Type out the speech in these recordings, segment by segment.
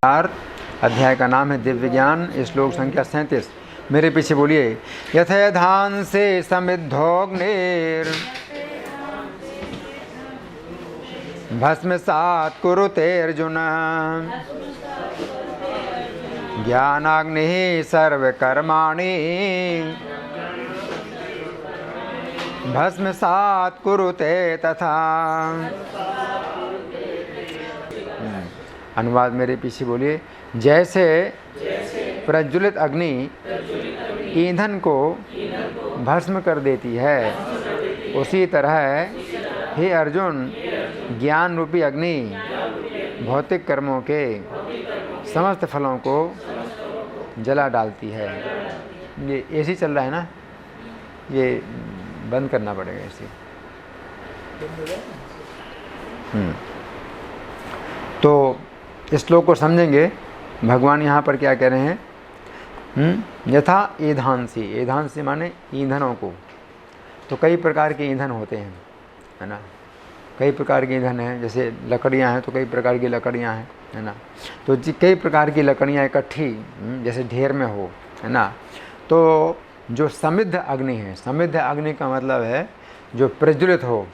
अध्याय का नाम है दिव्य ज्ञान, श्लोक संख्या 37। मेरे पीछे बोलिए। यथेधान से समिद्धोग्निर भस्मसात् कुरुते अर्जुन ज्ञानाग्नि सर्वकर्माणि भस्मसात् कुरुते तथा। अनुवाद मेरे पीछे बोलिए। जैसे प्रज्वलित अग्नि ईंधन को भस्म कर देती है, उसी तरह हे अर्जुन ज्ञान रूपी अग्नि भौतिक कर्मों के समस्त फलों को जला डालती है। ये ऐसे चल रहा है ना, ये बंद करना पड़ेगा ऐसे। तो इस श्लोक को समझेंगे भगवान यहाँ पर क्या कह रहे हैं। यथा ईंधांसी, ईंधांसी माने ईंधनों को। तो कई प्रकार के ईंधन होते हैं, है ना। कई प्रकार के ईंधन हैं, जैसे लकड़ियाँ हैं तो कई प्रकार की लकड़ियाँ हैं, है ना। तो कई प्रकार की लकड़ियाँ इकट्ठी जैसे ढेर में हो, है ना। तो जो समिद्ध अग्नि है, समिद्ध अग्नि का मतलब है जो प्रज्वलित हो।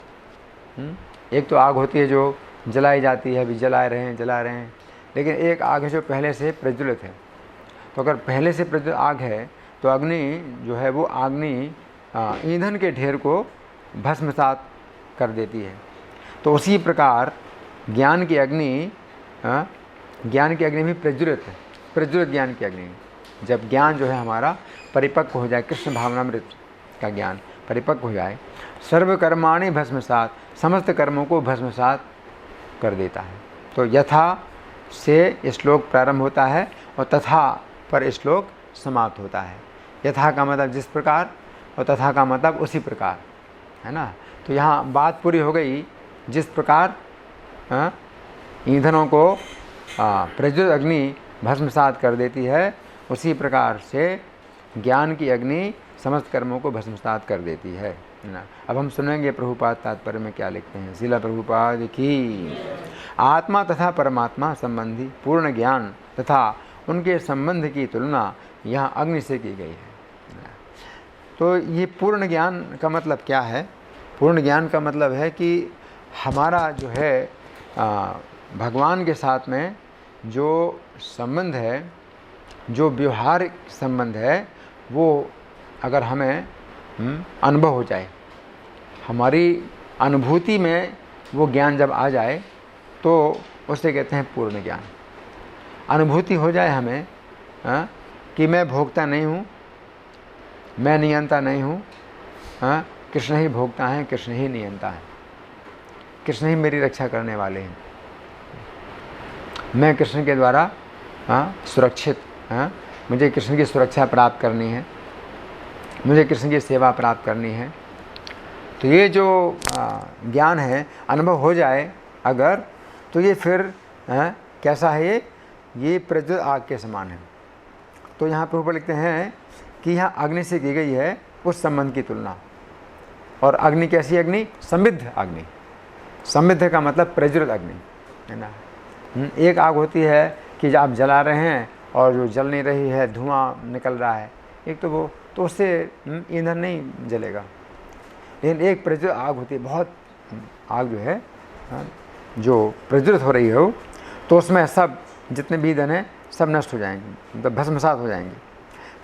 एक तो आग होती है जो जलाई जाती है, अभी जला रहे हैं, लेकिन एक आग है जो पहले से प्रज्वलित है। तो अगर पहले से प्रज्वलित आग है तो अग्नि जो है वो अग्नि ईंधन के ढेर को भस्मसात कर देती है। तो उसी प्रकार ज्ञान की अग्नि भी प्रज्वलित है, प्रज्वलित ज्ञान की अग्नि। जब ज्ञान जो है हमारा परिपक्व हो जाए, कृष्ण भावनामृत का ज्ञान परिपक्व हो जाए, सर्वकर्माणि भस्मसात, समस्त कर्मों को भस्मसात कर देता है। तो यथा से श्लोक प्रारंभ होता है और तथा पर श्लोक समाप्त होता है। यथा का मतलब जिस प्रकार और तथा का मतलब उसी प्रकार, है ना। तो यहाँ बात पूरी हो गई। जिस प्रकार ईंधनों को प्रज्वलित अग्नि भस्मसात कर देती है, उसी प्रकार से ज्ञान की अग्नि समस्त कर्मों को भस्मसात कर देती है ना। अब हम सुनेंगे प्रभुपाद तात्पर्य में क्या लिखते हैं। श्रील प्रभुपाद की। आत्मा तथा परमात्मा संबंधी पूर्ण ज्ञान तथा उनके संबंध की तुलना यहाँ अग्नि से की गई है। तो ये पूर्ण ज्ञान का मतलब क्या है। पूर्ण ज्ञान का मतलब है कि हमारा जो है भगवान के साथ में जो संबंध है, जो व्यवहारिक संबंध है, वो अगर हमें अनुभव हो जाए, हमारी अनुभूति में वो ज्ञान जब आ जाए तो उसे कहते हैं पूर्ण ज्ञान। अनुभूति हो जाए हमें कि मैं भोगता नहीं हूँ, मैं नियंता नहीं हूँ, कृष्ण ही भोगता है, कृष्ण ही नियंता है, कृष्ण ही मेरी रक्षा करने वाले हैं, मैं कृष्ण के द्वारा सुरक्षित, मुझे कृष्ण की सुरक्षा प्राप्त करनी है, मुझे कृष्ण की सेवा प्राप्त करनी है। तो ये जो ज्ञान है, अनुभव हो जाए अगर, तो ये फिर कैसा है, ये प्रज्वलित आग के समान है। तो यहाँ पर ऊपर लिखते हैं कि यहाँ अग्नि से की गई है उस संबंध की तुलना। और अग्नि कैसी अग्नि? समृद्ध अग्नि। समृद्ध का मतलब प्रज्वलित अग्नि, है ना। एक आग होती है कि आप जला रहे हैं और जो जल नहीं रही है, धुआं निकल रहा है, एक तो वो, तो उससे ईंधन नहीं जलेगा। लेकिन एक प्रज्वलित आग होती है, बहुत आग जो है जो प्रज्वलित हो रही हो, तो उसमें सब जितने भी ईंधन हैं सब नष्ट हो जाएंगे, मतलब भस्मसात हो जाएंगे।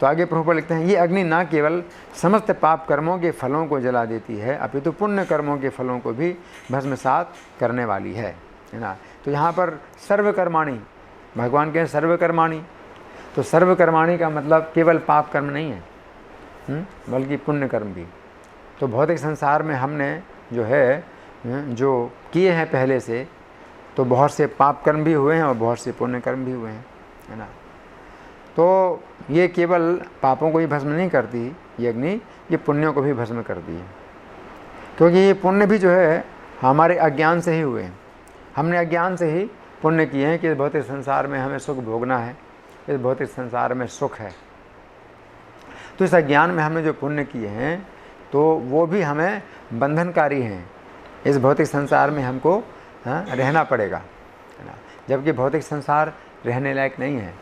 तो आगे प्रभुपाद लिखते हैं, ये अग्नि ना केवल समस्त पाप कर्मों के फलों को जला देती है, अपितु पुण्य कर्मों के फलों को भी भस्मसात करने वाली है ना। तो यहाँ पर सर्वकर्माणी, भगवान के सर्वकर्माणी, तो सर्वकर्माणी का मतलब केवल पाप कर्म नहीं है, बल्कि पुण्य कर्म भी। तो भौतिक संसार में हमने जो है जो किए हैं पहले से, तो बहुत से पाप कर्म भी हुए हैं और बहुत से पुण्य कर्म भी हुए हैं, है ना। तो ये केवल पापों को ही भस्म नहीं करती ये अग्नि, ये पुण्यों को भी भस्म करती है। क्योंकि ये पुण्य भी जो है हमारे अज्ञान से ही हुए हैं। हमने अज्ञान से ही पुण्य किए हैं कि इस भौतिक संसार में हमें सुख भोगना है, इस भौतिक संसार में सुख है। तो इस अज्ञान में हमने जो पुण्य किए हैं तो वो भी हमें बंधनकारी हैं। इस भौतिक संसार में हमको रहना पड़ेगा, है ना। जबकि भौतिक संसार रहने लायक नहीं है।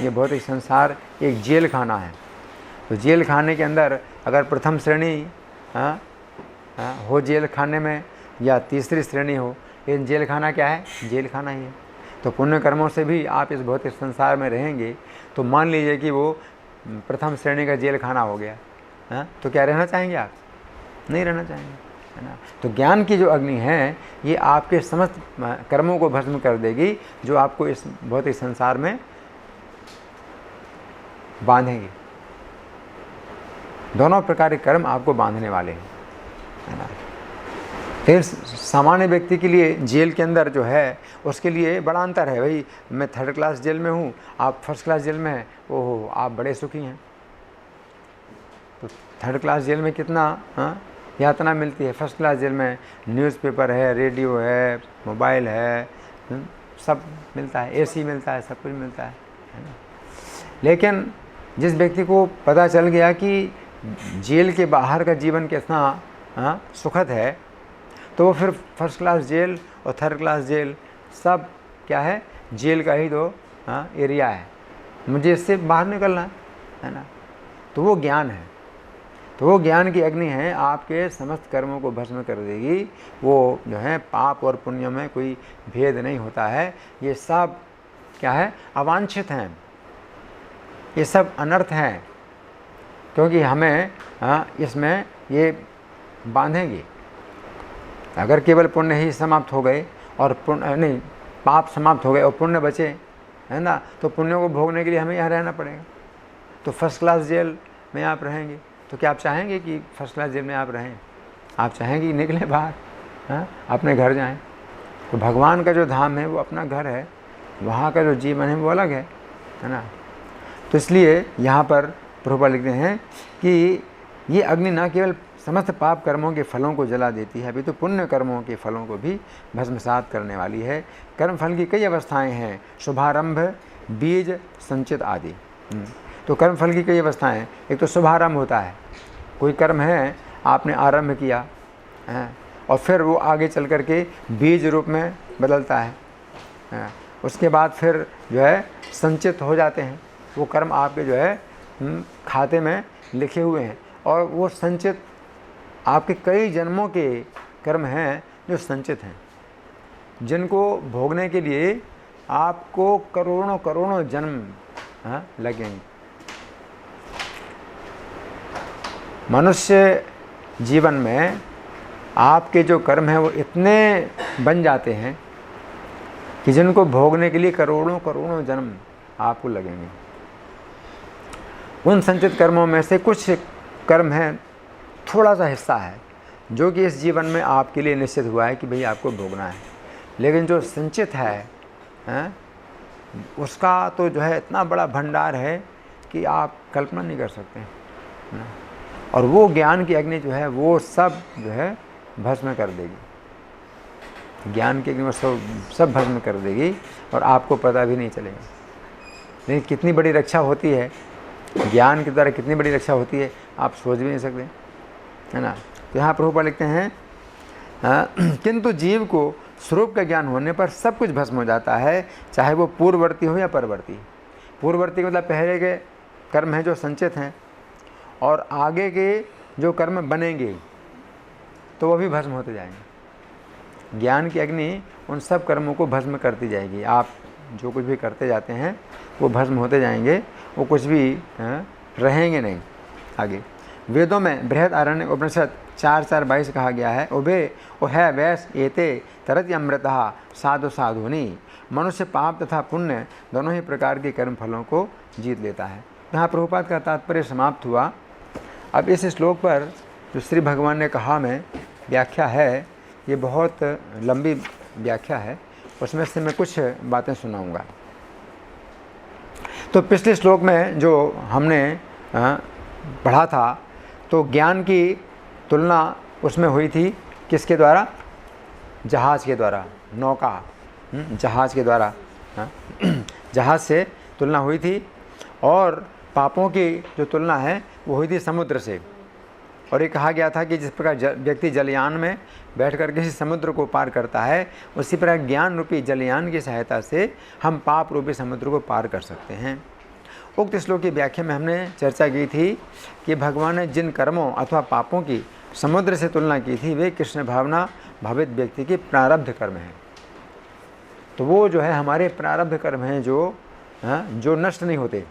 ये भौतिक संसार एक जेल खाना है। तो जेल खाने के अंदर अगर प्रथम श्रेणी हो जेल खाने में या तीसरी श्रेणी हो, लेकिन जेल खाना क्या है? जेल खाना ही है। तो पुण्य कर्मों से भी आप इस भौतिक संसार में रहेंगे तो मान लीजिए कि वो प्रथम श्रेणी का जेल खाना हो गया, तो क्या रहना चाहेंगे आप? नहीं रहना चाहेंगे, है ना। तो ज्ञान की जो अग्नि है ये आपके समस्त कर्मों को भस्म कर देगी, जो आपको इस भौतिक संसार में बांधेंगे। दोनों प्रकार के कर्म आपको बांधने वाले हैं, है ना। फिर सामान्य व्यक्ति के लिए जेल के अंदर जो है उसके लिए बड़ा अंतर है। भाई मैं 3rd क्लास जेल में हूँ, आप 1st क्लास जेल में हैं, ओहो आप बड़े सुखी हैं। तो 3rd क्लास जेल में कितना यातना मिलती है, 1st क्लास जेल में न्यूज़पेपर है, रेडियो है, मोबाइल है, सब मिलता है, AC मिलता है, सब कुछ मिलता है ना। लेकिन जिस व्यक्ति को पता चल गया कि जेल के बाहर का जीवन कितना सुखद है, तो वो फिर 1st क्लास जेल और 3rd क्लास जेल सब क्या है? जेल का ही तो एरिया है, मुझे इससे बाहर निकलना है ना। तो वो ज्ञान है। तो वो ज्ञान की अग्नि है, आपके समस्त कर्मों को भस्म कर देगी। वो जो है पाप और पुण्य में कोई भेद नहीं होता है। ये सब क्या है? अवांछित हैं, ये सब अनर्थ हैं, क्योंकि हमें इसमें ये बांधेंगे। अगर केवल पुण्य ही समाप्त हो गए और पाप समाप्त हो गए और पुण्य बचे, है ना, तो पुण्य को भोगने के लिए हमें यहाँ रहना पड़ेगा। तो 1st क्लास जेल में आप रहेंगे, तो क्या आप चाहेंगे कि 1st क्लास जेल में आप रहें? आप चाहेंगे कि निकले बाहर, अपने घर जाएं। तो भगवान का जो धाम है वो अपना घर है, वहाँ का जो जीवन है वो अलग है ना। तो इसलिए यहाँ पर प्रभुपाद लिखते हैं कि ये अग्नि न केवल समस्त पाप कर्मों के फलों को जला देती है, अभी तो पुण्य कर्मों के फलों को भी भस्मसात करने वाली है। कर्म फल की कई अवस्थाएं हैं, शुभारंभ, बीज, संचित आदि। तो कर्म फल की कई अवस्थाएं हैं। एक तो शुभारंभ होता है, कोई कर्म है आपने आरंभ किया है और फिर वो आगे चल कर के बीज रूप में बदलता है। उसके बाद फिर जो है संचित हो जाते हैं, वो कर्म आपके जो है खाते में लिखे हुए हैं, और वो संचित आपके कई जन्मों के कर्म हैं जो संचित हैं, जिनको भोगने के लिए आपको करोड़ों करोड़ों जन्म लगेंगे। मनुष्य जीवन में आपके जो कर्म हैं वो इतने बन जाते हैं कि जिनको भोगने के लिए करोड़ों करोड़ों जन्म आपको लगेंगे। उन संचित कर्मों में से कुछ कर्म हैं, थोड़ा सा हिस्सा है जो कि इस जीवन में आपके लिए निश्चित हुआ है कि भाई आपको भोगना है। लेकिन जो संचित है उसका तो जो है इतना बड़ा भंडार है कि आप कल्पना नहीं कर सकते ना। और वो ज्ञान की अग्नि जो है वो सब जो है भस्म कर देगी। ज्ञान की अग्नि वो सब भस्म कर देगी और आपको पता भी नहीं चलेगा। लेकिन कितनी बड़ी रक्षा होती है ज्ञान के द्वारा, कितनी बड़ी रक्षा होती है आप सोच भी नहीं सकते, है ना। तो यहाँ प्रभुपाद लिखते हैं किंतु जीव को स्वरूप का ज्ञान होने पर सब कुछ भस्म हो जाता है, चाहे वो पूर्ववर्ती हो या परवर्ती। पूर्ववर्ती मतलब पहले के कर्म हैं जो संचित हैं, और आगे के जो कर्म बनेंगे तो वो भी भस्म होते जाएंगे। ज्ञान की अग्नि उन सब कर्मों को भस्म करती जाएगी। आप जो कुछ भी करते जाते हैं वो भस्म होते जाएंगे, वो कुछ भी रहेंगे नहीं। आगे वेदों में बृहदारण्यक उपनिषद 4:4-22 कहा गया है, उभे ओह वैस एते तरत अमृतः साधु साधुनी। मनुष्य पाप तथा पुण्य दोनों ही प्रकार के कर्म फलों को जीत लेता है। यहाँ प्रभुपाद का तात्पर्य समाप्त हुआ। अब इस श्लोक पर जो श्री भगवान ने कहा में व्याख्या है, ये बहुत लंबी व्याख्या है, उसमें से मैं कुछ बातें सुनाऊंगा। तो पिछले श्लोक में जो हमने पढ़ा था, तो ज्ञान की तुलना उसमें हुई थी किसके द्वारा? जहाज के द्वारा, नौका, जहाज के द्वारा, जहाज से तुलना हुई थी। और पापों की जो तुलना है वो हुई थी समुद्र से, और ये कहा गया था कि जिस प्रकार व्यक्ति जलयान में बैठकर किसी समुद्र को पार करता है, उसी प्रकार ज्ञान रूपी जलयान की सहायता से हम पाप रूपी समुद्र को पार कर सकते हैं। उक्त श्लोक की व्याख्या में हमने चर्चा की थी कि भगवान ने जिन कर्मों अथवा पापों की समुद्र से तुलना की थी वे कृष्ण भावना भावित व्यक्ति के प्रारब्ध कर्म हैं। तो वो जो है हमारे प्रारब्ध कर्म हैं जो नष्ट नहीं होते,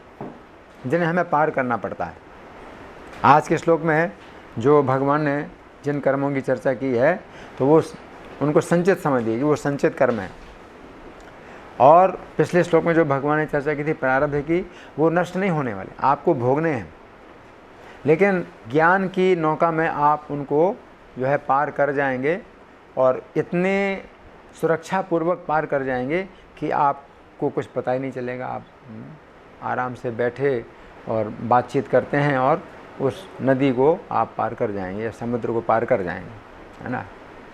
जिन्हें हमें पार करना पड़ता है। आज के श्लोक में जो भगवान ने जिन कर्मों की चर्चा की है तो वो उनको संचित समझिए कि वो संचित कर्म है। और पिछले श्लोक में जो भगवान ने चर्चा की थी प्रारब्ध की, वो नष्ट नहीं होने वाले, आपको भोगने हैं, लेकिन ज्ञान की नौका में आप उनको जो है पार कर जाएंगे और इतने सुरक्षापूर्वक पार कर जाएंगे कि आपको कुछ पता ही नहीं चलेगा। आप आराम से बैठे और बातचीत करते हैं और उस नदी को आप पार कर जाएंगे या समुद्र को पार कर जाएंगे, है ना,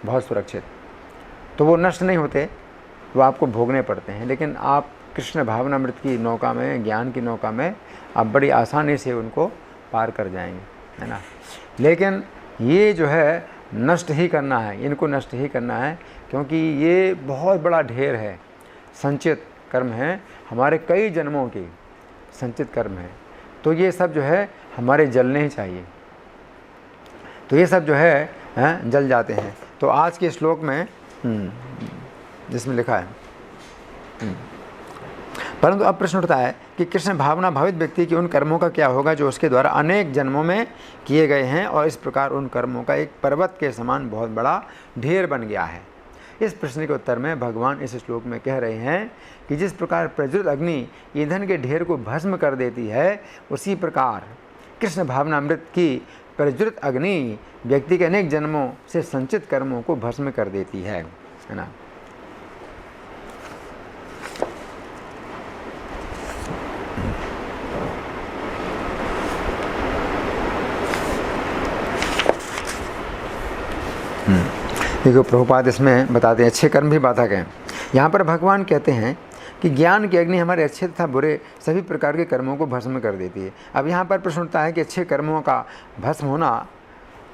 बहुत सुरक्षित। तो वो नष्ट नहीं होते, वो आपको भोगने पड़ते हैं, लेकिन आप कृष्ण भावनामृत की नौका में, ज्ञान की नौका में आप बड़ी आसानी से उनको पार कर जाएंगे, है ना। लेकिन ये जो है नष्ट ही करना है, इनको नष्ट ही करना है, क्योंकि ये बहुत बड़ा ढेर है, संचित कर्म है, हमारे कई जन्मों की संचित कर्म है। तो ये सब जो है हमारे जलने ही चाहिए, तो ये सब जो है जल जाते हैं। तो आज के श्लोक में जिसमें लिखा है, परंतु अब प्रश्न उठता है कि कृष्ण भावना भावित व्यक्ति के उन कर्मों का क्या होगा जो उसके द्वारा अनेक जन्मों में किए गए हैं और इस प्रकार उन कर्मों का एक पर्वत के समान बहुत बड़ा ढेर बन गया है। इस प्रश्न के उत्तर में भगवान इस श्लोक में कह रहे हैं कि जिस प्रकार प्रज्वलित अग्नि ईंधन के ढेर को भस्म कर देती है, उसी प्रकार कृष्ण भावनामृत की प्रज्वलित अग्नि व्यक्ति के अनेक जन्मों से संचित कर्मों को भस्म कर देती है ना। देखो प्रभुपाद इसमें बताते हैं अच्छे कर्म भी बाधक हैं। यहाँ पर भगवान कहते हैं कि ज्ञान की अग्नि हमारे अच्छे तथा बुरे सभी प्रकार के कर्मों को भस्म कर देती है। अब यहाँ पर प्रश्न उठता है कि अच्छे कर्मों का भस्म होना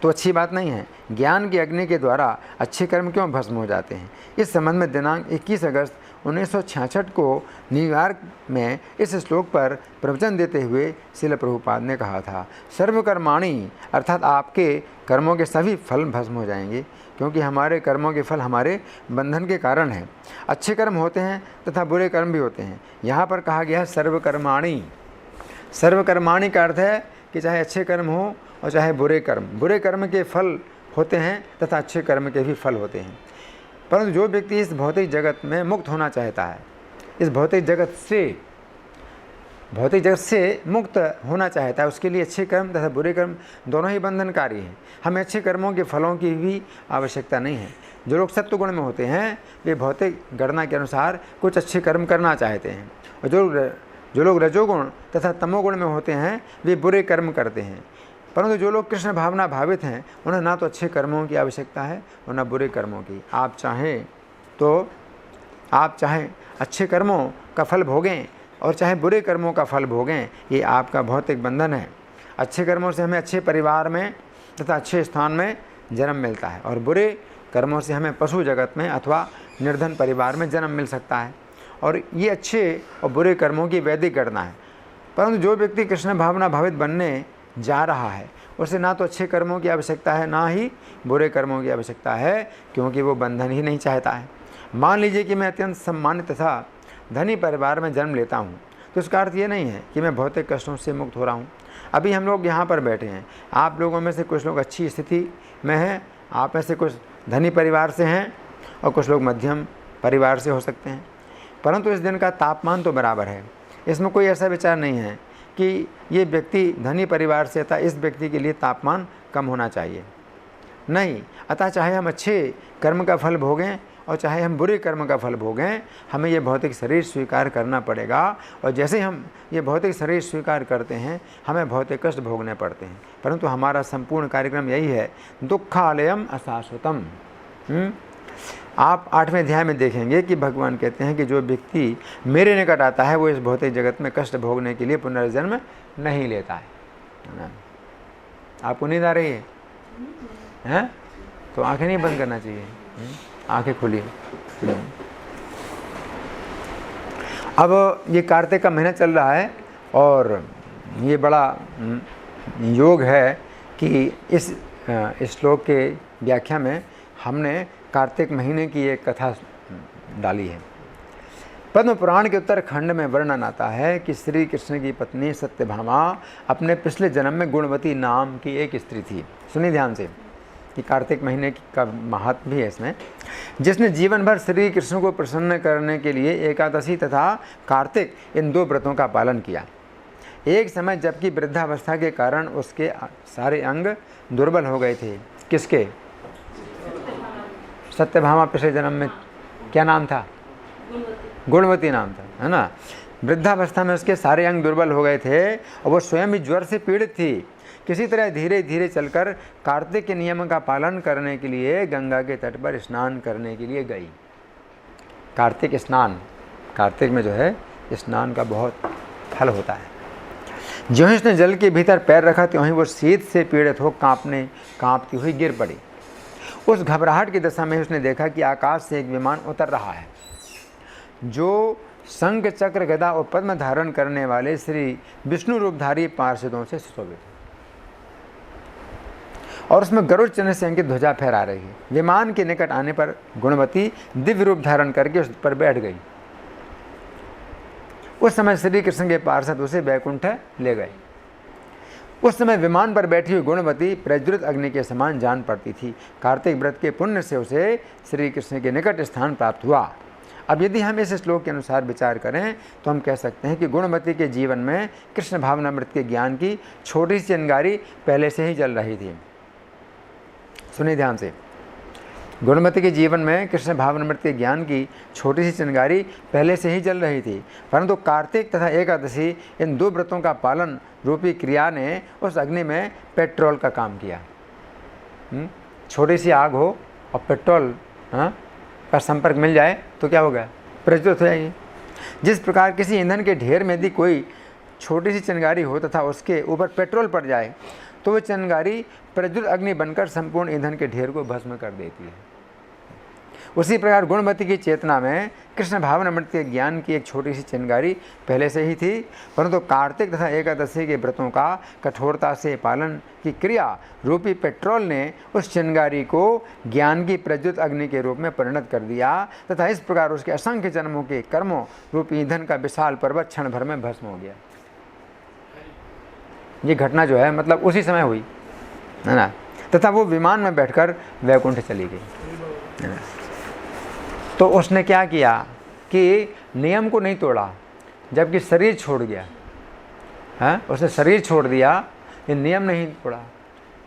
तो अच्छी बात नहीं है, ज्ञान की अग्नि के द्वारा अच्छे कर्म क्यों भस्म हो जाते हैं। इस संबंध में दिनांक 21 अगस्त 1966 को न्यूयॉर्क में इस श्लोक पर प्रवचन देते हुए श्रील प्रभुपाद ने कहा था, सर्वकर्माणि अर्थात आपके कर्मों के सभी फल भस्म हो जाएंगे, क्योंकि हमारे कर्मों के फल हमारे बंधन के कारण हैं। अच्छे कर्म होते हैं तथा बुरे कर्म भी होते हैं। यहाँ पर कहा गया है सर्वकर्माणि। सर्वकर्माणि का अर्थ है कि चाहे अच्छे कर्म हो और चाहे बुरे कर्म के फल होते हैं तथा अच्छे कर्म के भी फल होते हैं। परंतु जो व्यक्ति इस भौतिक जगत में मुक्त होना चाहता है, इस भौतिक जगत से मुक्त होना चाहता है, उसके लिए अच्छे कर्म तथा बुरे कर्म दोनों ही बंधनकारी हैं। हमें अच्छे कर्मों के फलों की भी आवश्यकता नहीं है। जो लोग सत्व गुण में होते हैं वे भौतिक गणना के अनुसार कुछ अच्छे कर्म करना चाहते हैं, और जो लोग रजोगुण तथा तमोगुण में होते हैं वे बुरे कर्म करते हैं। परंतु जो लोग कृष्ण भावना भावित हैं उन्हें ना तो अच्छे कर्मों की आवश्यकता है और ना बुरे कर्मों की। आप चाहें अच्छे कर्मों का फल भोगें और चाहे बुरे कर्मों का फल भोगें, ये आपका भौतिक बंधन है। अच्छे कर्मों से हमें अच्छे परिवार में तथा अच्छे स्थान में जन्म मिलता है, और बुरे कर्मों से हमें पशु जगत में अथवा निर्धन परिवार में जन्म मिल सकता है। और ये अच्छे और बुरे कर्मों की वैदिक गणना है। परंतु जो व्यक्ति कृष्ण भावना भावित बनने जा रहा है उसे ना तो अच्छे कर्मों की आवश्यकता है ना ही बुरे कर्मों की आवश्यकता है, क्योंकि वो बंधन ही नहीं चाहता है। मान लीजिए कि मैं अत्यंत सम्मानित तथा धनी परिवार में जन्म लेता हूँ, तो इसका अर्थ ये नहीं है कि मैं भौतिक कष्टों से मुक्त हो रहा हूँ। अभी हम लोग यहाँ पर बैठे हैं, आप लोगों में से कुछ लोग अच्छी स्थिति में हैं, आप में से कुछ धनी परिवार से हैं और कुछ लोग मध्यम परिवार से हो सकते हैं। परंतु इस दिन का तापमान तो बराबर है। इसमें कोई ऐसा विचार नहीं है कि ये व्यक्ति धनी परिवार से था, इस व्यक्ति के लिए तापमान कम होना चाहिए, नहीं। अतः चाहे हम अच्छे कर्म का फल भोगें और चाहे हम बुरे कर्म का फल भोगें, हमें ये भौतिक शरीर स्वीकार करना पड़ेगा। और जैसे हम ये भौतिक शरीर स्वीकार करते हैं हमें भौतिक कष्ट भोगने पड़ते हैं, परंतु हमारा संपूर्ण कार्यक्रम यही है, दुःखालयम अशाश्वतम। आप 8वें अध्याय में देखेंगे कि भगवान कहते हैं कि जो व्यक्ति मेरे निकट आता है वो इस भौतिक जगत में कष्ट भोगने के लिए पुनर्जन्म नहीं लेता है। आपको नींद आ रही है? हैं? तो आंखें नहीं बंद करना चाहिए, आंखें खुली। अब ये कार्तिक का महीना चल रहा है और ये बड़ा योग है कि इस श्लोक के व्याख्या में हमने कार्तिक महीने की एक कथा डाली है। पद्म पुराण के उत्तरखंड में वर्णन आता है कि श्री कृष्ण की पत्नी सत्यभामा अपने पिछले जन्म में गुणवती नाम की एक स्त्री थी। सुनिए ध्यान से कि कार्तिक महीने का महत्व भी है इसमें, जिसने जीवन भर श्री कृष्ण को प्रसन्न करने के लिए एकादशी तथा कार्तिक इन 2 व्रतों का पालन किया। एक समय जबकि वृद्धावस्था के कारण उसके सारे अंग दुर्बल हो गए थे। किसके? सत्यभामा पिछले जन्म में क्या नाम था? गुणवती नाम था, है ना। वृद्धावस्था में उसके सारे अंग दुर्बल हो गए थे और वो स्वयं भी ज्वर से पीड़ित थी। किसी तरह धीरे धीरे चलकर कार्तिक के नियम का पालन करने के लिए गंगा के तट पर स्नान करने के लिए गई। कार्तिक स्नान, कार्तिक में जो है स्नान का बहुत फल होता है। जो ही उसने जल के भीतर पैर रखा त्यों ही वो शीत से पीड़ित हो कांपती हुई गिर पड़ी। उस घबराहट की दशा में उसने देखा कि आकाश से एक विमान उतर रहा है जो शंख चक्र गदा और पद्म धारण करने वाले श्री विष्णु रूपधारी पार्षदों से सुशोभित है और उसमें गरुड़ चिन्ह से अंकित ध्वजा फहरा रही है। विमान के निकट आने पर गुणवती दिव्य रूप धारण करके उस पर बैठ गई। उस समय श्री कृष्ण के पार्षद उसे वैकुंठ ले गए। उस समय विमान पर बैठी हुई गुणवती प्रज्वलित अग्नि के समान जान पड़ती थी। कार्तिक व्रत के पुण्य से उसे श्री कृष्ण के निकट स्थान प्राप्त हुआ। अब यदि हम इस श्लोक के अनुसार विचार करें तो हम कह सकते हैं कि गुणवती के जीवन में कृष्ण भावनामृत के ज्ञान की छोटी सी चिंगारी पहले से ही जल रही थी। सुनिए ध्यान से, गुणवती के जीवन में कृष्ण भावनामृत के ज्ञान की छोटी सी चिंगारी पहले से ही जल रही थी, परंतु कार्तिक तथा एकादशी इन 2 व्रतों का पालन रूपी क्रिया ने उस अग्नि में पेट्रोल का काम किया। छोटी सी आग हो और पेट्रोल का संपर्क मिल जाए तो क्या होगा? प्रज्वलित हो जाएगी। जिस प्रकार किसी ईंधन के ढेर में यदि कोई छोटी सी चिंगारी हो तथा उसके ऊपर पेट्रोल पड़ जाए तो वह चिंगारी प्रज्वलित अग्नि बनकर संपूर्ण ईंधन के ढेर को भस्म कर देती है। उसी प्रकार गुणवती की चेतना में कृष्ण भावनामृत के ज्ञान की एक छोटी सी चिंगारी पहले से ही थी, परंतु कार्तिक तथा एकादशी के व्रतों का कठोरता से पालन की क्रिया रूपी पेट्रोल ने उस चिंगारी को ज्ञान की प्रज्वलित अग्नि के रूप में परिणत कर दिया तथा इस प्रकार उसके असंख्य जन्मों के कर्मों रूपी ईंधन का विशाल पर्वत क्षण भर में भस्म हो गया। ये घटना जो है मतलब उसी समय हुई, है ना। तथा वो विमान में बैठकर वैकुंठ चली गई, है ना। तो उसने क्या किया कि नियम को नहीं तोड़ा, जबकि शरीर छोड़ गया, है। उसने शरीर छोड़ दिया, ये नियम नहीं तोड़ा।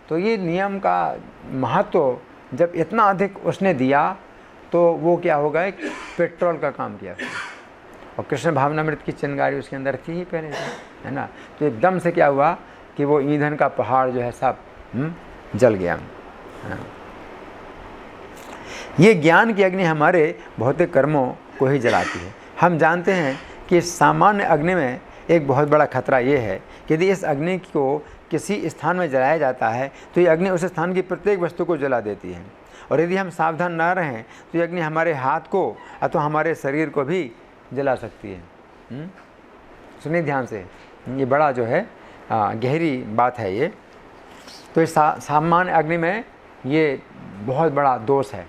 तो ये नियम का महत्व जब इतना अधिक उसने दिया तो वो क्या होगा, एक पेट्रोल का काम किया। और कृष्ण भावनामृत की चिंगारी उसके अंदर थी ही पहले से, है ना। तो एकदम से क्या हुआ कि वो ईंधन का पहाड़ जो है सब जल गया। ये ज्ञान की अग्नि हमारे भौतिक कर्मों को ही जलाती है। हम जानते हैं कि सामान्य अग्नि में एक बहुत बड़ा खतरा ये है कि यदि इस अग्नि को किसी स्थान में जलाया जाता है तो ये अग्नि उस स्थान की प्रत्येक वस्तु को जला देती है, और यदि हम सावधान न रहें तो ये अग्नि हमारे हाथ को अथवा हमारे शरीर को भी जला सकती है। सुनिए ध्यान से, ये बड़ा जो है गहरी बात है ये। तो इस सामान्य अग्नि में ये बहुत बड़ा दोष है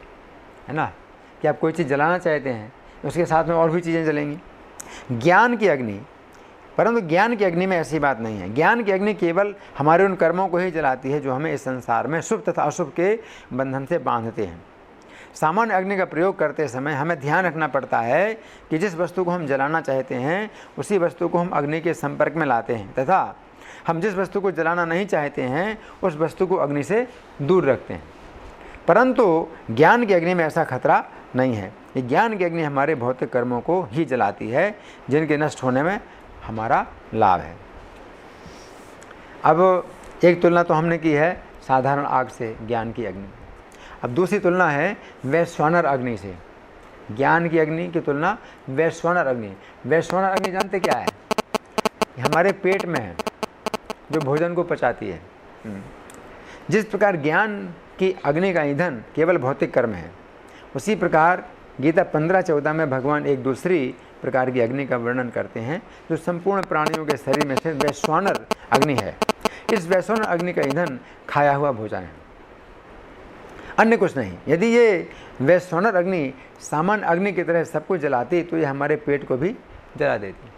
ना, कि आप कोई चीज़ जलाना चाहते हैं उसके साथ में और भी चीज़ें जलेंगी। ज्ञान की अग्नि, परंतु ज्ञान की अग्नि में ऐसी बात नहीं है। ज्ञान की अग्नि केवल हमारे उन कर्मों को ही जलाती है जो हमें इस संसार में शुभ तथा अशुभ के बंधन से बांधते हैं। सामान्य अग्नि का प्रयोग करते समय हमें ध्यान रखना पड़ता है कि जिस वस्तु को हम जलाना चाहते हैं उसी वस्तु को हम अग्नि के संपर्क में लाते हैं, तथा हम जिस वस्तु को जलाना नहीं चाहते हैं उस वस्तु को अग्नि से दूर रखते हैं। परंतु ज्ञान की अग्नि में ऐसा खतरा नहीं है। ये ज्ञान की अग्नि हमारे भौतिक कर्मों को ही जलाती है जिनके नष्ट होने में हमारा लाभ है। अब एक तुलना तो हमने की है साधारण आग से ज्ञान की अग्नि। अब दूसरी तुलना है वैश्वानर अग्नि से। ज्ञान की अग्नि की तुलना वैश्वानर अग्नि। वैश्वानर अग्नि जानते क्या है? हमारे पेट में है, जो भोजन को पचाती है। जिस प्रकार ज्ञान की अग्नि का ईंधन केवल भौतिक कर्म है, उसी प्रकार गीता 15-14 में भगवान एक दूसरी प्रकार की अग्नि का वर्णन करते हैं जो संपूर्ण प्राणियों के शरीर में स्थित वैश्वानर अग्नि है। इस वैश्वानर अग्नि का ईंधन खाया हुआ भोजन है, अन्य कुछ नहीं। यदि ये वैश्वानर अग्नि सामान्य अग्नि की तरह सब कुछ जलाती तो ये हमारे पेट को भी जला देती।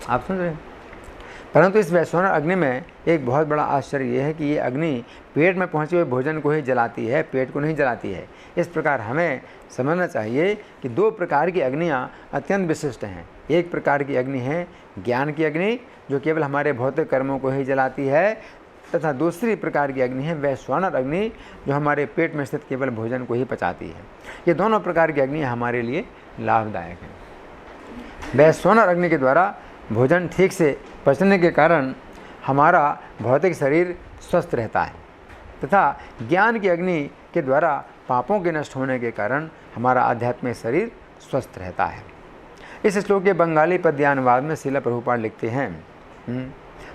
आप सुन रहे हैं? परंतु इस वैश्वानर अग्नि में एक बहुत बड़ा आश्चर्य यह है कि ये अग्नि पेट में पहुंचे हुए भोजन को ही जलाती है, पेट को नहीं जलाती है। इस प्रकार हमें समझना चाहिए कि दो प्रकार की अग्नियां अत्यंत विशिष्ट हैं। एक प्रकार की अग्नि है ज्ञान की अग्नि जो केवल हमारे भौतिक कर्मों को ही जलाती है, तथा दूसरी प्रकार की अग्नि है वैश्वानर अग्नि जो हमारे पेट में स्थित केवल भोजन को ही पचाती है। ये दोनों प्रकार की अग्नि हमारे लिए लाभदायक हैं। वैश्वानर अग्नि के द्वारा भोजन ठीक से पचने के कारण हमारा भौतिक शरीर स्वस्थ रहता है, तथा ज्ञान की अग्नि के द्वारा पापों के नष्ट होने के कारण हमारा आध्यात्मिक शरीर स्वस्थ रहता है। इस श्लोक के बंगाली पद्यानुवाद में श्रील प्रभुपाद लिखते हैं,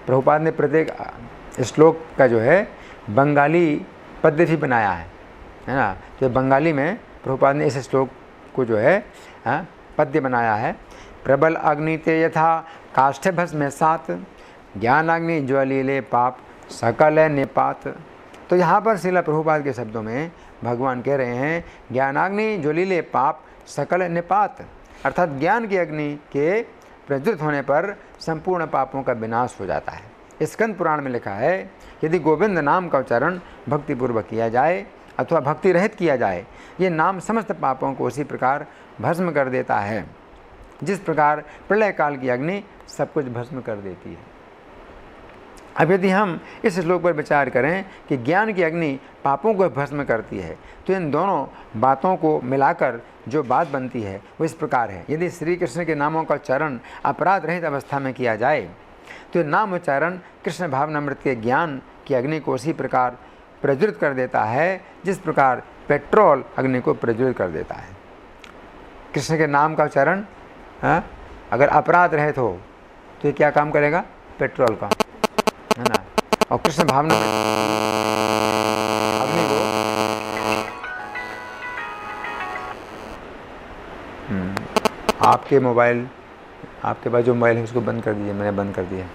प्रभुपाद ने प्रत्येक श्लोक का जो है बंगाली पद्य भी बनाया है ना। तो बंगाली में प्रभुपाद ने इस श्लोक को जो है पद्य बनाया है। प्रबल अग्नि ते यथा काष्ठ भस्म सात, ज्ञान अग्नि ज्वलिले पाप सकल निपात। तो यहाँ पर श्रील प्रभुपाद के शब्दों में भगवान कह रहे हैं ज्ञानाग्नि ज्वलिले पाप सकल निपात, अर्थात ज्ञान की अग्नि के प्रज्वलित होने पर संपूर्ण पापों का विनाश हो जाता है। स्कंद पुराण में लिखा है यदि गोविंद नाम का उच्चारण भक्तिपूर्वक किया जाए अथवा भक्ति रहित किया जाए, ये नाम समस्त पापों को उसी प्रकार भस्म कर देता है जिस प्रकार प्रलय काल की अग्नि सब कुछ भस्म कर देती है। अब यदि हम इस श्लोक पर विचार करें कि ज्ञान की अग्नि पापों को भस्म करती है, तो इन दोनों बातों को मिलाकर जो बात बनती है वो इस प्रकार है। यदि श्री कृष्ण के नामों का उच्चारण अपराध रहित अवस्था में किया जाए तो नाम उच्चारण कृष्ण भावनामृत के ज्ञान की अग्नि को उसी प्रकार प्रज्वलित कर देता है जिस प्रकार पेट्रोल अग्नि को प्रज्वलित कर देता है। कृष्ण के नाम का उच्चारण अगर अपराध रहित हो तो ये क्या काम करेगा? पेट्रोल का, है ना। और कृष्ण भावना अग्नि को आपके मोबाइल, आपके पास जो मोबाइल है उसको बंद कर दीजिए। मैंने बंद कर दिया।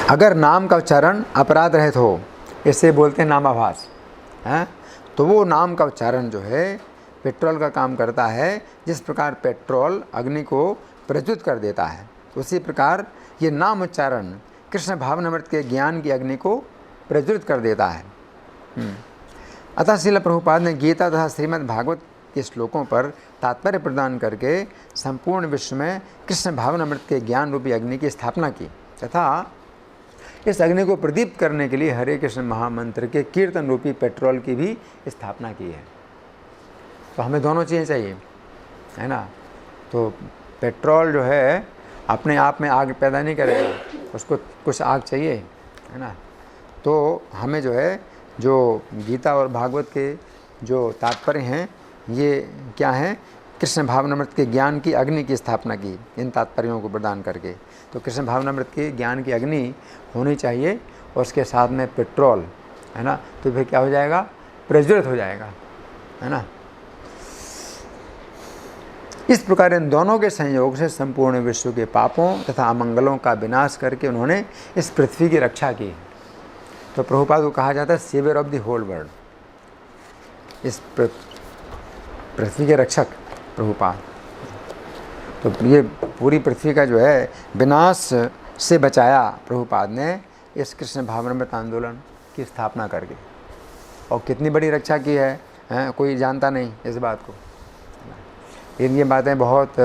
अगर नाम का उच्चारण अपराध रहित हो, इसे बोलते हैं नामाभास, हैं, तो वो नाम का उच्चारण जो है पेट्रोल का काम करता है। जिस प्रकार पेट्रोल अग्नि को प्रज्वलित कर देता है, उसी प्रकार ये नाम उच्चारण कृष्ण भावनामृत के ज्ञान की अग्नि को प्रज्वलित कर देता है। अतः श्रील प्रभुपाद ने गीता तथा श्रीमद् भागवत के श्लोकों पर तात्पर्य प्रदान करके संपूर्ण विश्व में कृष्ण भावनामृत के ज्ञान रूपी अग्नि की स्थापना की तथा इस अग्नि को प्रदीप्त करने के लिए हरे कृष्ण महामंत्र के कीर्तन रूपी पेट्रोल की भी स्थापना की है। तो हमें दोनों चीज़ें चाहिए, है ना। तो पेट्रोल जो है अपने आप में आग पैदा नहीं करेगा, उसको कुछ आग चाहिए, है ना। तो हमें जो है जो गीता और भागवत के जो तात्पर्य हैं ये क्या हैं? कृष्ण भावनामृत के ज्ञान की अग्नि की स्थापना की इन तात्पर्यों को प्रदान करके। तो कृष्ण भावनामृत के ज्ञान की अग्नि होनी चाहिए और उसके साथ में पेट्रोल, है ना। तो फिर क्या हो जाएगा? प्रज्वलित हो जाएगा, है ना। इस प्रकार इन दोनों के संयोग से संपूर्ण विश्व के पापों तथा अमंगलों का विनाश करके उन्होंने इस पृथ्वी की रक्षा की। तो प्रभुपाद को कहा जाता है saviour of the whole world, इस पृथ्वी के रक्षक प्रभुपाद। तो ये पूरी पृथ्वी का जो है विनाश से बचाया प्रभुपाद ने इस कृष्ण भावनामृत आंदोलन की स्थापना करके। और कितनी बड़ी रक्षा की है, कोई जानता नहीं इस बात को। ये बातें बहुत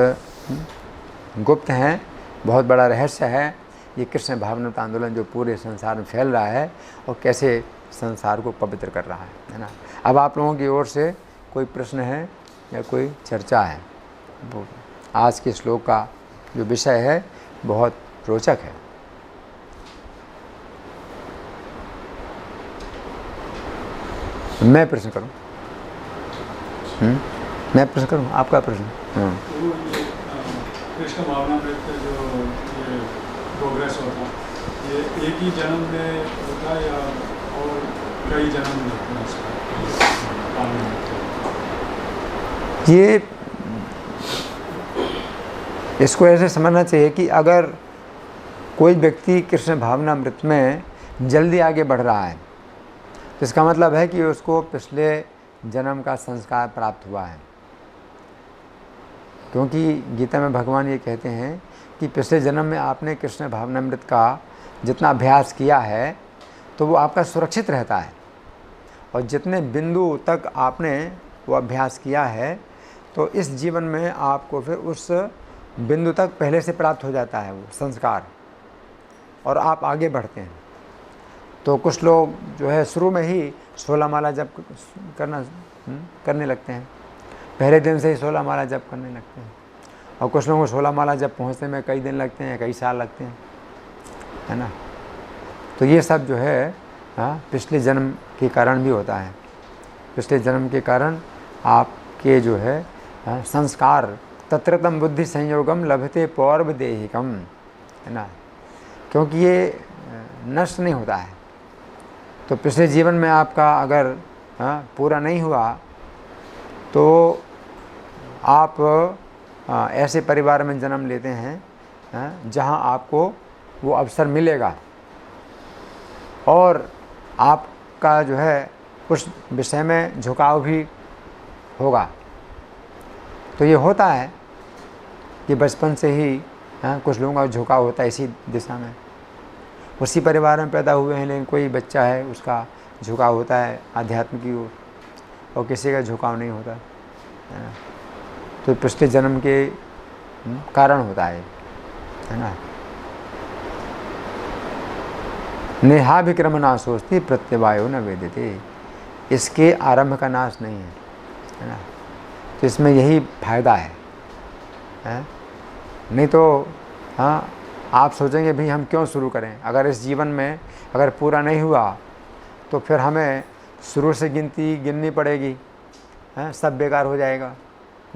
गुप्त हैं, बहुत बड़ा रहस्य है ये कृष्ण भावनामृत आंदोलन जो पूरे संसार में फैल रहा है और कैसे संसार को पवित्र कर रहा है ना। अब आप लोगों की ओर से कोई प्रश्न है या कोई चर्चा है? आज के श्लोक का जो विषय है बहुत रोचक है। मैं प्रश्न करूं? मैं प्रश्न करूँ, आपका प्रश्न? हाँ, कृष्ण भावनामृत जो ये प्रोग्रेस होता है, ये एक ही जन्म में होता है या और कई जन्म में होता है इसका? ये इसको ऐसे समझना चाहिए कि अगर कोई व्यक्ति कृष्ण भावनामृत में जल्दी आगे बढ़ रहा है तो इसका मतलब है कि उसको पिछले जन्म का संस्कार प्राप्त हुआ है। क्योंकि गीता में भगवान ये कहते हैं कि पिछले जन्म में आपने कृष्ण भावनामृत का जितना अभ्यास किया है तो वो आपका सुरक्षित रहता है, और जितने बिंदु तक आपने वो अभ्यास किया है तो इस जीवन में आपको फिर उस बिंदु तक पहले से प्राप्त हो जाता है वो संस्कार, और आप आगे बढ़ते हैं। तो कुछ लोग जो है शुरू में ही 16 माला जप करने लगते हैं, पहले दिन से ही 16 माला जप करने लगते हैं, और कुछ लोगों को 16 माला जप पहुँचने में कई दिन लगते हैं, कई साल लगते हैं, है ना। तो ये सब जो है पिछले जन्म के कारण भी होता है। पिछले जन्म के कारण आपके जो है संस्कार तत्रतम बुद्धि संयोगम लभते पौर्व देहिकम, है ना, क्योंकि ये नष्ट नहीं होता है। तो पिछले जीवन में आपका अगर पूरा नहीं हुआ तो आप ऐसे परिवार में जन्म लेते हैं जहां आपको वो अवसर मिलेगा और आपका जो है उस विषय में झुकाव भी होगा। तो ये होता है कि बचपन से ही कुछ लोगों का झुकाव होता है इसी दिशा में, उसी परिवार में पैदा हुए हैं, लेकिन कोई बच्चा है उसका झुकाव होता है आध्यात्म की ओर और किसी का झुकाव नहीं होता, है ना। तो पिछले जन्म के कारण होता है ना। नेहाभिक्रम नाशोस्ति प्रत्यवायो न वेदते, इसके आरंभ का नाश नहीं है ना। तो इसमें यही फायदा है? नहीं तो आप सोचेंगे भाई हम क्यों शुरू करें, अगर इस जीवन में अगर पूरा नहीं हुआ तो फिर हमें शुरू से गिनती गिननी पड़ेगी, सब बेकार हो जाएगा।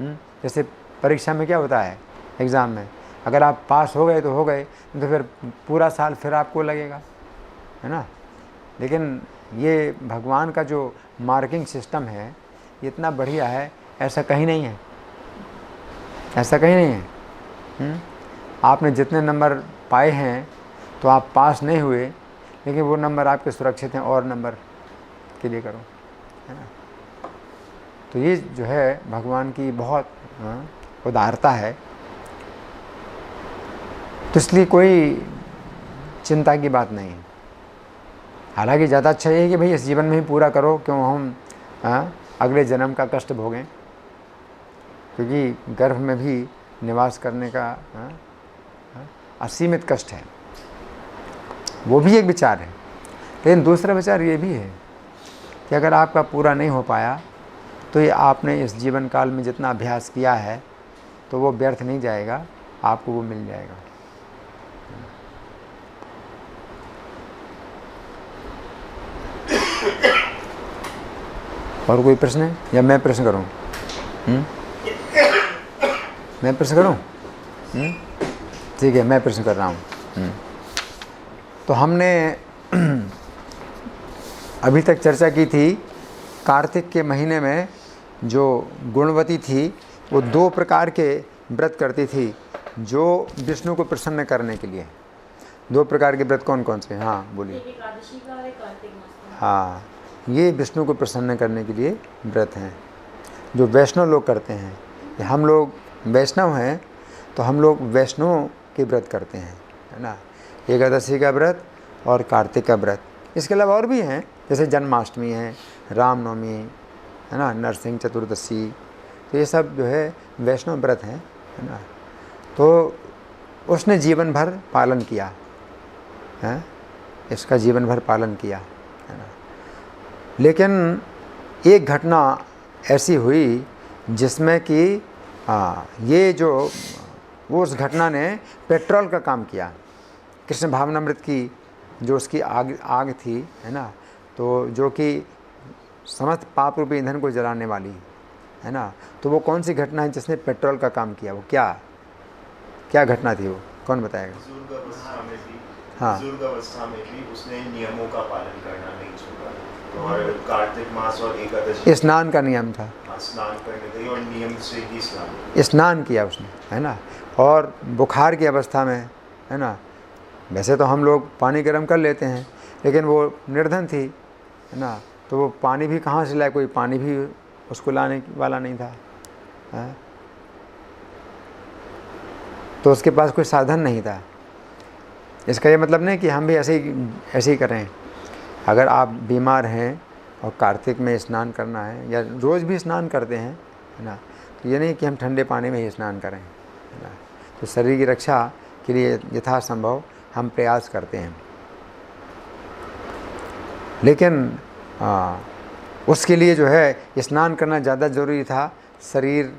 जैसे परीक्षा में क्या होता है, एग्ज़ाम में अगर आप पास हो गए तो हो गए, तो फिर पूरा साल फिर आपको लगेगा, है ना। लेकिन ये भगवान का जो मार्किंग सिस्टम है ये इतना बढ़िया है, ऐसा कहीं नहीं है, ऐसा कहीं नहीं है। आपने जितने नंबर पाए हैं तो आप पास नहीं हुए, लेकिन वो नंबर आपके सुरक्षित हैं, और नंबर के लिए करो, है ना। तो ये जो है भगवान की बहुत उदारता है। तो इसलिए कोई चिंता की बात नहीं है। हालांकि ज़्यादा अच्छा ये है कि भाई इस जीवन में ही पूरा करो, क्यों हम अगले जन्म का कष्ट भोगें, क्योंकि गर्भ में भी निवास करने का असीमित कष्ट है। वो भी एक विचार है। लेकिन दूसरा विचार ये भी है कि अगर आपका पूरा नहीं हो पाया तो ये आपने इस जीवन काल में जितना अभ्यास किया है तो वो व्यर्थ नहीं जाएगा, आपको वो मिल जाएगा। और कोई प्रश्न है या मैं प्रश्न करूं? मैं प्रश्न करूं? ठीक है, मैं प्रश्न कर रहा हूं। तो हमने अभी तक चर्चा की थी कार्तिक के महीने में जो गुणवती थी वो 2 प्रकार के व्रत करती थी जो विष्णु को प्रसन्न करने के लिए। 2 प्रकार के व्रत कौन कौन से? हाँ बोलिए। हाँ, ये विष्णु को प्रसन्न करने के लिए व्रत हैं जो वैष्णव लोग करते हैं। हम लोग वैष्णव हैं तो हम लोग वैष्णव के व्रत करते हैं, है ना। एकादशी का व्रत और कार्तिक का व्रत। इसके अलावा और भी हैं, जैसे जन्माष्टमी है, रामनवमी, है ना, नरसिंह चतुर्दशी। तो ये सब जो है वैष्णव व्रत हैं, है ना। तो उसने जीवन भर पालन किया है, इसका जीवन भर पालन किया, है ना। लेकिन एक घटना ऐसी हुई जिसमें कि ये जो वो उस घटना ने पेट्रोल का काम किया। कृष्ण भावनामृत की जो उसकी आग थी, है ना, तो जो कि समस्त पाप रूपी ईंधन को जलाने वाली, है ना। तो वो कौन सी घटना है जिसने पेट्रोल का काम किया, वो क्या क्या घटना थी, वो कौन बताएगा? हाँ, बुजुर्ग अवस्था में भी उसने नियमों का पालन करना नहीं छोड़ा, और कार्तिक मास और एकादशी स्नान का नियम था, स्नान करने गई और नियम से ही स्नान स्नान किया उसने, है ना। और बुखार की अवस्था में, है ना, वैसे तो हम लोग पानी गर्म कर लेते हैं, लेकिन वो निर्धन थी, है ना, तो वो पानी भी कहाँ से लाए, कोई पानी भी उसको लाने वाला नहीं था, है? तो उसके पास कोई साधन नहीं था। इसका ये मतलब नहीं कि हम भी ऐसे ही करें। अगर आप बीमार हैं और कार्तिक में स्नान करना है, या रोज़ भी स्नान करते हैं, है ना, तो ये नहीं कि हम ठंडे पानी में ही स्नान करें, है ना। तो शरीर की रक्षा के लिए यथासंभव हम प्रयास करते हैं, लेकिन उसके लिए जो है स्नान करना ज़्यादा ज़रूरी था। शरीर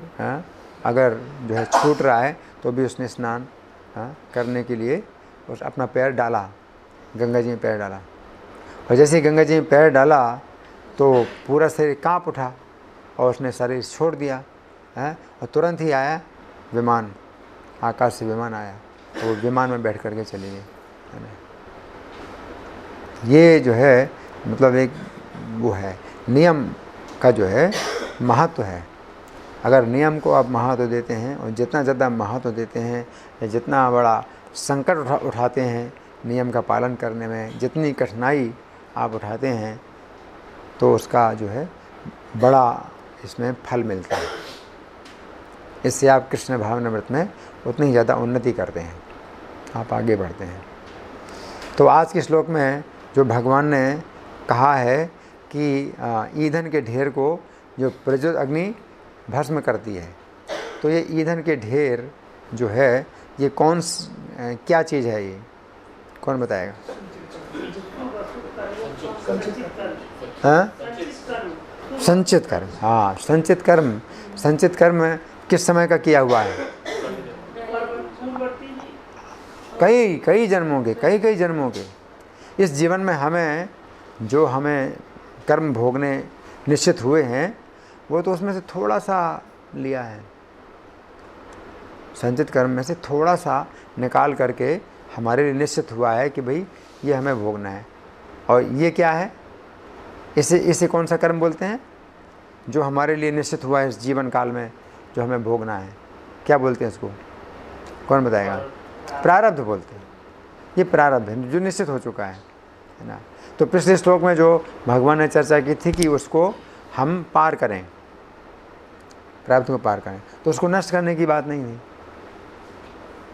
अगर जो है छूट रहा है तो भी उसने स्नान करने के लिए उस अपना पैर डाला, गंगा जी में पैर डाला, और जैसे ही गंगा जी में पैर डाला तो पूरा शरीर काँप उठा और उसने शरीर छोड़ दिया, है, और तुरंत ही आया विमान, आकाश से विमान आया, तो वो विमान में बैठ करके चली गई, है ना। ये जो है मतलब एक वो है, नियम का जो है महत्व है। अगर नियम को आप महत्व देते हैं, और जितना ज़्यादा महत्व देते हैं, या जितना बड़ा संकट उठाते हैं नियम का पालन करने में, जितनी कठिनाई आप उठाते हैं, तो उसका जो है बड़ा इसमें फल मिलता है। इससे आप कृष्ण भावनामृत में उतनी ही ज़्यादा उन्नति करते हैं, आप आगे बढ़ते हैं। तो आज के श्लोक में जो भगवान ने कहा है कि ईंधन के ढेर को जो प्रज्वलित अग्नि भस्म करती है, तो ये ईंधन के ढेर जो है ये क्या चीज़ है, ये कौन बताएगा? संचित कर्म। हाँ, संचित कर्म। संचित कर्म किस समय का किया हुआ है? कई जन्मों के, कई जन्मों के। इस जीवन में हमें कर्म भोगने निश्चित हुए हैं, वो तो उसमें से थोड़ा सा लिया है, संचित कर्म में से थोड़ा सा निकाल करके हमारे लिए निश्चित हुआ है कि भाई ये हमें भोगना है। और ये क्या है? इसे कौन सा कर्म बोलते हैं? जो हमारे लिए निश्चित हुआ है इस जीवन काल में, जो हमें भोगना है, क्या बोलते हैं इसको? कौन बताएगा? प्रारब्ध बोलते हैं। ये प्रारब्ध है जो निश्चित हो चुका है ना। तो पिछले श्लोक में जो भगवान ने चर्चा की थी कि उसको हम पार करें, प्रारब्ध को पार करें, तो उसको नष्ट करने की बात नहीं थी,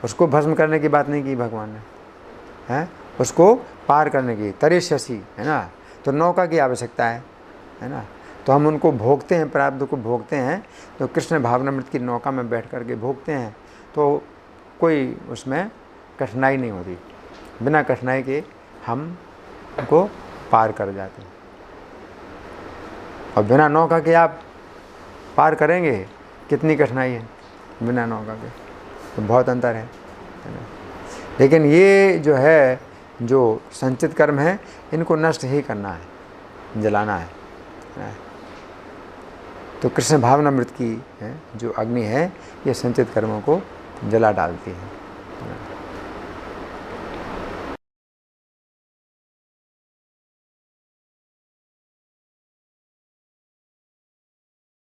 उसको भस्म करने की बात नहीं की भगवान ने, हैं, उसको पार करने की, तरिष्यसि, है ना। तो नौका की आवश्यकता है ना। तो हम उनको भोगते हैं, प्रारब्ध को भोगते हैं, तो कृष्ण भावनामृत की नौका में बैठ करके भोगते हैं, तो कोई उसमें कठिनाई नहीं होती, बिना कठिनाई के हम उनको पार कर जाते हैं। और बिना नौका के आप पार करेंगे, कितनी कठिनाई है बिना नौका के, तो बहुत अंतर है ना। लेकिन ये जो है, जो संचित कर्म है, इनको नष्ट ही करना है, जलाना है ना? तो कृष्ण भावनामृत की जो अग्नि है, ये संचित कर्मों को जला डालती है।